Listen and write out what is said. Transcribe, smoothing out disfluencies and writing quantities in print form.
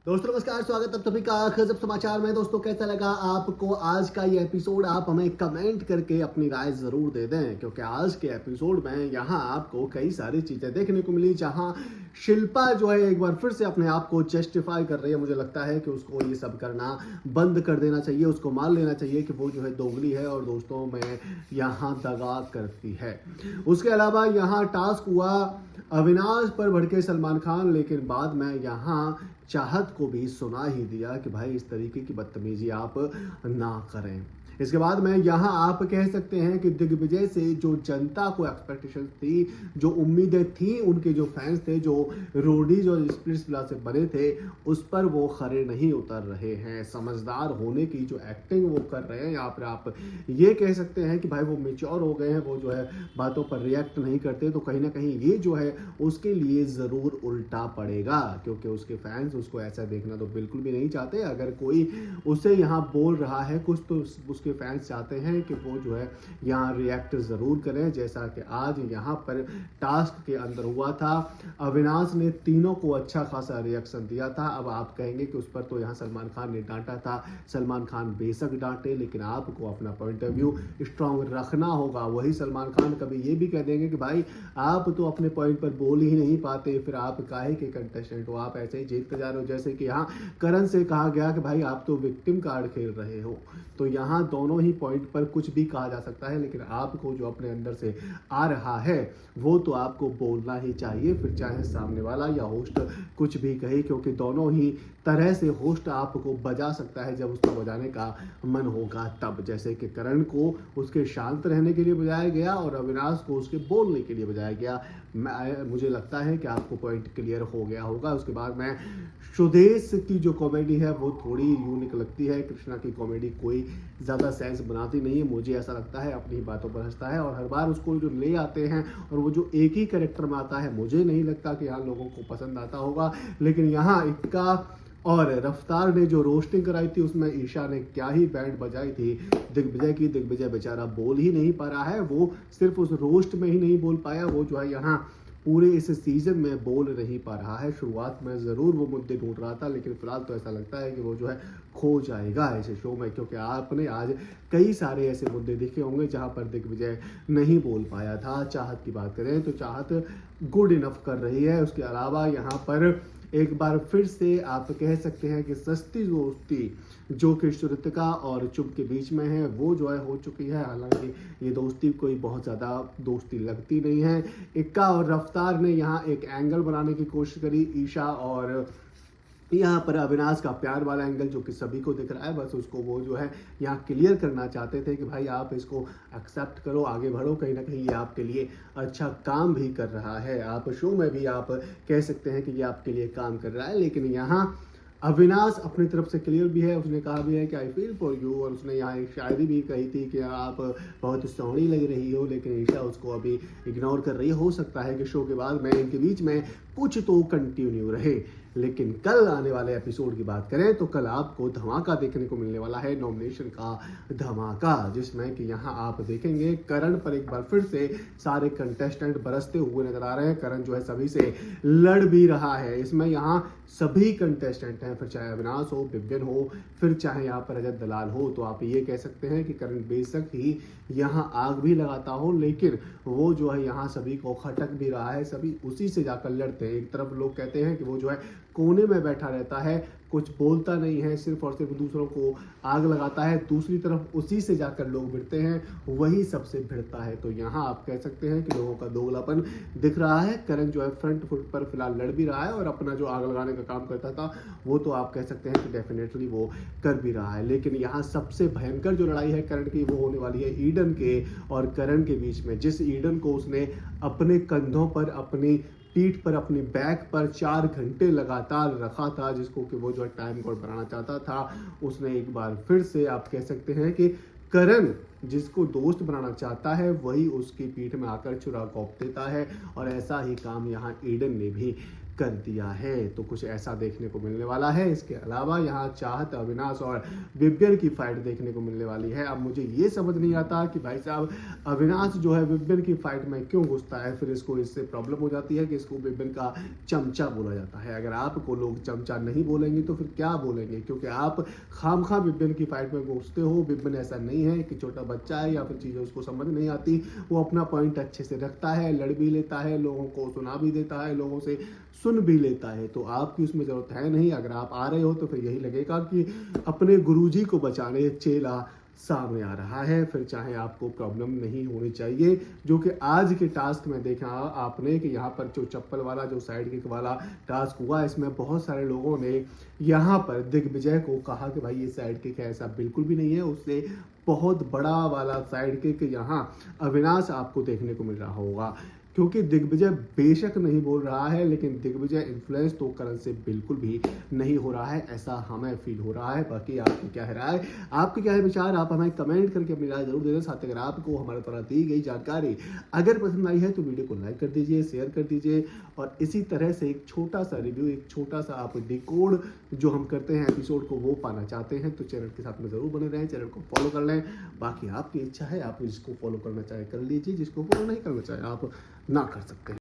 दोस्तों नमस्कार, स्वागत है सभी का गजब समाचार में। दोस्तों कैसा लगा आपको आज का ये एपिसोड? आप हमें कमेंट करके अपनी राय जरूर दे दें, क्योंकि आज के एपिसोड में यहाँ आपको कई सारी चीजें देखने को मिली, जहाँ शिल्पा जो है एक बार फिर से अपने आप को जस्टिफाई कर रही है। मुझे लगता है कि उसको ये सब करना बंद कर देना चाहिए, उसको मान लेना चाहिए कि वो जो है दोगली है और दोस्तों में यहाँ दगा करती है। उसके अलावा यहाँ टास्क हुआ अविनाश पर भड़के सलमान खान, लेकिन बाद में यहाँ चाहत को भी सुना ही दिया कि भाई इस तरीके की बदतमीजी आप ना करें। इसके बाद में यहाँ आप कह सकते हैं कि दिग्विजय से जो जनता को एक्सपेक्टेशन थी, जो उम्मीदें थी, उनके जो फैंस थे, जो रोडीज और स्प्लिट्सविला से बने थे, उस पर वो खरे नहीं उतर रहे हैं। समझदार होने की जो एक्टिंग वो कर रहे हैं, यहाँ पर आप ये कह सकते हैं कि भाई वो मेच्योर हो गए हैं, वो जो है बातों पर रिएक्ट नहीं करते। तो कहीं ना कहीं ये जो है उसके लिए ज़रूर उल्टा पड़ेगा, क्योंकि उसके फैंस उसको ऐसा देखना तो बिल्कुल भी नहीं चाहते। अगर कोई उसे यहाँ बोल रहा है कुछ, तो उसके फैंस चाहते हैं कि वो जो है यहाँ रिएक्ट ज़रूर करें, जैसा कि आज यहाँ पर टास्क के अंदर हुआ था। अविनाश ने तीनों को अच्छा खासा रिएक्शन दिया था। अब आप कहेंगे कि उस पर तो यहाँ सलमान खान ने डांटा था। सलमान खान बेशक डांटे, लेकिन आपको अपना पॉइंट ऑफ व्यू स्ट्रॉन्ग रखना होगा। वही सलमान खान कभी ये भी कह देंगे कि भाई आप तो अपने पॉइंट पर बोल ही नहीं पाते, फिर आप काहे के कंटेस्टेंट हो, आप ऐसे ही जीतते जा रहे हो। जैसे कि यहाँ करण से कहा गया कि भाई आप तो विक्टिम कार्ड खेल रहे हो। तो यहाँ दोनों ही पॉइंट पर कुछ भी कहा जा सकता है, लेकिन आपको जो अपने अंदर से आ रहा है वो तो आपको बोलना ही चाहिए, फिर चाहे सामने वाला या होस्ट कुछ भी कहे, क्योंकि दोनों ही तरह से होस्ट आपको बजा सकता है जब उसको बजाने का मन होगा तब। जैसे कि करण को उसके शांत रहने के लिए बजाया गया और अविनाश को उसके बोलने के लिए बजाया गया। मुझे लगता है कि आपको पॉइंट क्लियर हो गया होगा। उसके बाद में सुदेश की जो कॉमेडी है वो थोड़ी यूनिक लगती है। कृष्णा की कॉमेडी कोई ज़्यादा सेंस बनाती नहीं है, मुझे ऐसा लगता है। अपनी बातों पर हंसता है और हर बार उसको जो ले आते हैं और वो जो एक ही कैरेक्टर में आता है, मुझे नहीं लगता कि यहाँ लोगों को पसंद आता होगा। लेकिन यहाँ इक्का और रफ्तार ने जो रोस्टिंग कराई थी, उसमें ईशा ने क्या ही बैंड बजाई थी दिग्विजय की। दिग्विजय बेचारा बोल ही नहीं पा रहा है, वो सिर्फ उस रोस्ट में ही नहीं बोल पाया, वो जो है यहाँ पूरे इस सीजन में बोल नहीं पा रहा है। शुरुआत में ज़रूर वो मुद्दे ढूंढ रहा था, लेकिन फिलहाल तो ऐसा लगता है कि वो जो है खो जाएगा ऐसे शो में, क्योंकि आपने आज कई सारे ऐसे मुद्दे देखे होंगे जहां पर दिग्विजय नहीं बोल पाया था। चाहत की बात करें तो चाहत गुड इनफ कर रही है। उसके अलावा यहाँ पर एक बार फिर से आप कह सकते हैं कि सस्ती दोस्ती जो कि श्रुतिका और चुप के बीच में है, वो जो है हो चुकी है। हालांकि ये दोस्ती कोई बहुत ज़्यादा दोस्ती लगती नहीं है। इक्का और रफ्तार ने यहाँ एक एंगल बनाने की कोशिश करी, ईशा और यहाँ पर अविनाश का प्यार वाला एंगल, जो कि सभी को दिख रहा है। बस उसको वो जो है यहाँ क्लियर करना चाहते थे कि भाई आप इसको एक्सेप्ट करो, आगे बढ़ो। कहीं ना कहीं ये आपके लिए अच्छा काम भी कर रहा है। आप शो में भी आप कह सकते हैं कि ये आपके लिए काम कर रहा है। लेकिन यहाँ अविनाश अपनी तरफ से क्लियर भी है, उसने कहा भी है कि आई फील फॉर यू, और उसने यहाँ एक शायरी भी कही थी कि आप बहुत सोहनी लग रही हो, लेकिन ईशा उसको अभी इग्नोर कर रही है। हो सकता है कि शो के बाद में इनके बीच में कुछ तो कंटिन्यू रहे। लेकिन कल आने वाले एपिसोड की बात करें तो कल आपको धमाका देखने को मिलने वाला है, नॉमिनेशन का धमाका, जिसमें कि यहाँ आप देखेंगे करण पर एक बार फिर से सारे कंटेस्टेंट बरसते हुए नजर आ रहे हैं। करण जो है सभी से लड़ भी रहा है। इसमें यहाँ सभी कंटेस्टेंट हैं, फिर चाहे अविनाश हो, विपिन हो, फिर चाहे यहाँ पर रजत दलाल हो। तो आप ये कह सकते हैं कि करण बेशक ही यहाँ आग भी लगाता हो, लेकिन वो जो है यहाँ सभी को खटक भी रहा है, सभी उसी से जाकर लड़ते हैं। एक तरफ लोग कहते हैं कि वो जो है कोने में बैठा रहता है, कुछ बोलता नहीं है, सिर्फ और सिर्फ दूसरों को आग लगाता है। दूसरी तरफ उसी से जाकर लोग भिड़ते हैं, वही सबसे भिड़ता है। तो यहाँ आप कह सकते हैं कि लोगों का दोगलापन दिख रहा है। करण जो है फ्रंट फुट पर फिलहाल लड़ भी रहा है और अपना जो आग लगाने का काम करता था वो तो आप कह सकते हैं कि डेफिनेटली वो कर भी रहा है। लेकिन यहाँ सबसे भयंकर जो लड़ाई है करण की, वो होने वाली है ईडन के और करण के बीच में। जिस ईडन को उसने अपने कंधों पर, अपनी पीठ पर, अपनी बैक पर 4 घंटे लगातार रखा था, जिसको कि वो जो है टाइम कोड बनाना चाहता था, उसने एक बार फिर से आप कह सकते हैं कि करण जिसको दोस्त बनाना चाहता है वही उसकी पीठ में आकर चुरा कौप देता है। और ऐसा ही काम यहाँ ईडन ने भी कर दिया है। तो कुछ ऐसा देखने को मिलने वाला है। इसके अलावा यहाँ चाहत, अविनाश और विव्यन की फाइट देखने को मिलने वाली है। अब मुझे ये समझ नहीं आता कि भाई साहब अविनाश जो है विव्यन की फाइट में क्यों घुसता है, फिर इसको इससे प्रॉब्लम हो जाती है कि इसको विव्यन का चमचा बोला जाता है। अगर आपको लोग चमचा नहीं बोलेंगे तो फिर क्या बोलेंगे, क्योंकि आप खामखा विव्यन की फाइट में घुसते हो। विव्यन ऐसा नहीं है कि छोटा बच्चा है या फिर चीज़ें उसको समझ नहीं आती, वो अपना पॉइंट अच्छे से रखता है, लड़ भी लेता है, लोगों को सुना भी देता है, लोगों से सुन भी लेता है। तो आपकी उसमें ज़रूरत है नहीं। अगर आप आ रहे हो तो फिर यही लगेगा कि अपने गुरुजी को बचाने चेला सामने आ रहा है, फिर चाहे आपको प्रॉब्लम नहीं होनी चाहिए। जो कि आज के टास्क में देखा आपने कि यहाँ पर जो चप्पल वाला, जो साइड किक वाला टास्क हुआ, इसमें बहुत सारे लोगों ने यहाँ पर दिग्विजय को कहा कि भाई ये साइड किक है। ऐसा बिल्कुल भी नहीं है। उससे बहुत बड़ा वाला साइड किक यहाँ अविनाश आपको देखने को मिल रहा होगा, क्योंकि दिग्विजय बेशक नहीं बोल रहा है, लेकिन दिग्विजय इन्फ्लुएंस तो करण से बिल्कुल भी नहीं हो रहा है, ऐसा हमें फील हो रहा है। बाकी आपकी क्या है राय, आपके क्या है विचार, आप हमें कमेंट करके अपनी राय जरूर दे दें। साथ ही अगर आपको हमारे द्वारा दी गई जानकारी अगर पसंद आई है तो वीडियो को लाइक कर दीजिए, शेयर कर दीजिए, और इसी तरह से एक छोटा सा रिव्यू, एक छोटा सा आप डिकोड जो हम करते हैं एपिसोड को, वो पाना चाहते हैं तो चैनल के साथ में जरूर बने रहें, चैनल को फॉलो कर लें। बाकी आपकी इच्छा है, आप जिसको फॉलो करना चाहे कर लीजिए, जिसको फॉलो नहीं करना चाहे आप ना कर सकते हैं।